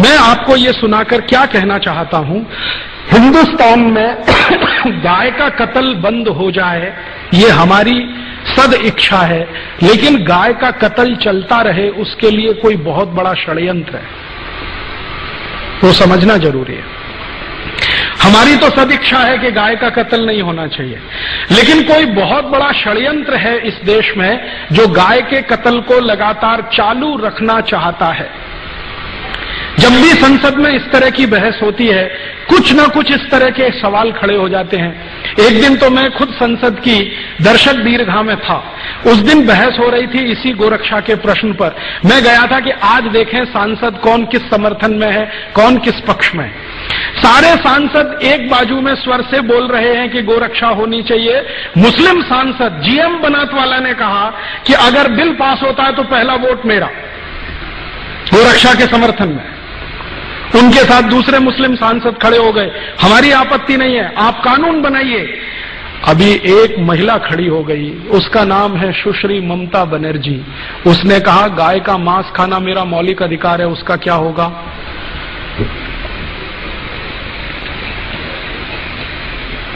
मैं आपको ये सुनाकर क्या कहना चाहता हूं, हिंदुस्तान में गाय का कत्ल बंद हो जाए ये हमारी सद इच्छा है, लेकिन गाय का कत्ल चलता रहे उसके लिए कोई बहुत बड़ा षड्यंत्र है, वो समझना जरूरी है। हमारी तो सद इच्छा है कि गाय का कत्ल नहीं होना चाहिए, लेकिन कोई बहुत बड़ा षड्यंत्र है इस देश में जो गाय के कत्ल को लगातार चालू रखना चाहता है। जब भी संसद में इस तरह की बहस होती है, कुछ न कुछ इस तरह के सवाल खड़े हो जाते हैं। एक दिन तो मैं खुद संसद की दर्शक दीर्घा में था, उस दिन बहस हो रही थी इसी गोरक्षा के प्रश्न पर। मैं गया था कि आज देखें सांसद कौन किस समर्थन में है, कौन किस पक्ष में है। सारे सांसद एक बाजू में स्वर से बोल रहे हैं कि गोरक्षा होनी चाहिए। मुस्लिम सांसद जीएम बनातवाला ने कहा कि अगर बिल पास होता है तो पहला वोट मेरा, गोरक्षा के समर्थन में। उनके साथ दूसरे मुस्लिम सांसद खड़े हो गए, हमारी आपत्ति नहीं है, आप कानून बनाइए। अभी एक महिला खड़ी हो गई, उसका नाम है सुश्री ममता बनर्जी। उसने कहा गाय का मांस खाना मेरा मौलिक अधिकार है, उसका क्या होगा?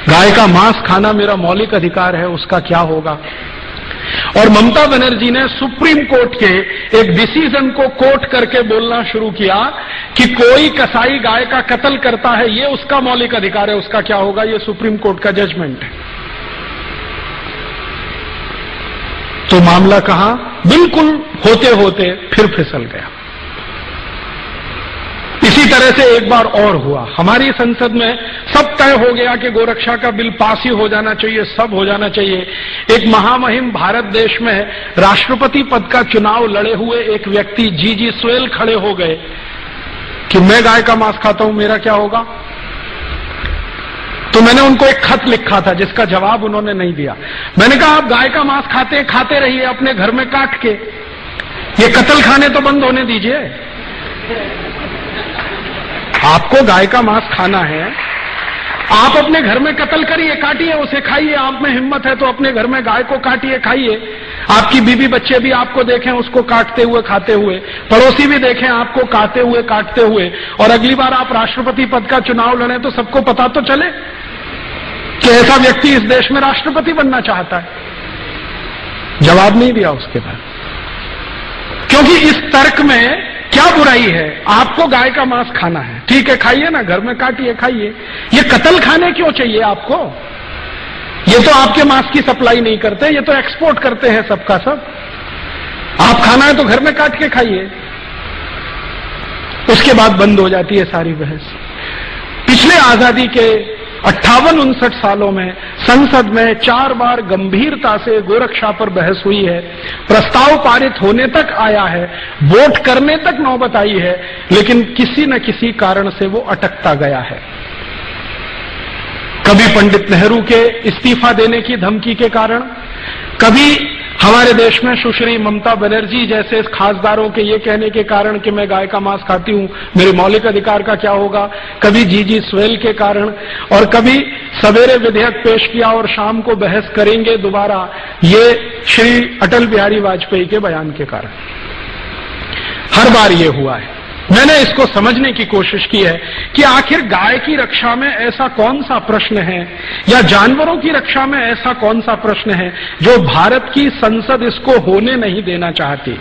गाय का मांस खाना मेरा मौलिक अधिकार है, उसका क्या होगा? और ममता बनर्जी ने सुप्रीम कोर्ट के एक डिसीजन को कोट करके बोलना शुरू किया कि कोई कसाई गाय का कत्ल करता है, ये उसका मौलिक अधिकार है, उसका क्या होगा? ये सुप्रीम कोर्ट का जजमेंट है। तो मामला कहां बिल्कुल होते होते फिर फिसल गया। इसी तरह से एक बार और हुआ, हमारी संसद में सब तय हो गया कि गोरक्षा का बिल पास ही हो जाना चाहिए, सब हो जाना चाहिए। एक महामहिम भारत देश में राष्ट्रपति पद का चुनाव लड़े हुए एक व्यक्ति जीजी स्वेल खड़े हो गए कि मैं गाय का मांस खाता हूं, मेरा क्या होगा? तो मैंने उनको एक खत लिखा था जिसका जवाब उन्होंने नहीं दिया। मैंने कहा आप गाय का मांस खाते रहिए अपने घर में काट के, ये कत्ल खाने तो बंद होने दीजिए। आपको गाय का मांस खाना है, आप अपने घर में कत्ल करिए, काटिए उसे, खाइए। आप में हिम्मत है तो अपने घर में गाय को काटिए, खाइए। आपकी बीवी बच्चे भी आपको देखें उसको काटते हुए, खाते हुए, पड़ोसी भी देखें आपको काटते हुए, काटते हुए, और अगली बार आप राष्ट्रपति पद का चुनाव लड़ें तो सबको पता तो चले कि ऐसा व्यक्ति इस देश में राष्ट्रपति बनना चाहता है। जवाब नहीं दिया उसके बाद, क्योंकि इस तर्क में क्या बुराई है? आपको गाय का मांस खाना है, ठीक है, खाइए ना, घर में काटिए, खाइए। ये कत्ल खाने क्यों चाहिए आपको? ये तो आपके मांस की सप्लाई नहीं करते, ये तो एक्सपोर्ट करते हैं सबका सब। आप खाना है तो घर में काट के खाइए। उसके बाद बंद हो जाती है सारी बहस। पिछले आजादी के 58-59 सालों में संसद में 4 बार गंभीरता से गोरक्षा पर बहस हुई है, प्रस्ताव पारित होने तक आया है, वोट करने तक नौबत आई है, लेकिन किसी न किसी कारण से वो अटकता गया है। कभी पंडित नेहरू के इस्तीफा देने की धमकी के कारण, कभी हमारे देश में सुश्री ममता बनर्जी जैसे खासदारों के ये कहने के कारण कि मैं गाय का मांस खाती हूं, मेरे मौलिक अधिकार का क्या होगा, कभी जीजी स्वेल के कारण, और कभी सवेरे विधेयक पेश किया और शाम को बहस करेंगे दोबारा, ये श्री अटल बिहारी वाजपेयी के बयान के कारण। हर बार ये हुआ है। मैंने इसको समझने की कोशिश की है कि आखिर गाय की रक्षा में ऐसा कौन सा प्रश्न है, या जानवरों की रक्षा में ऐसा कौन सा प्रश्न है जो भारत की संसद इसको होने नहीं देना चाहती।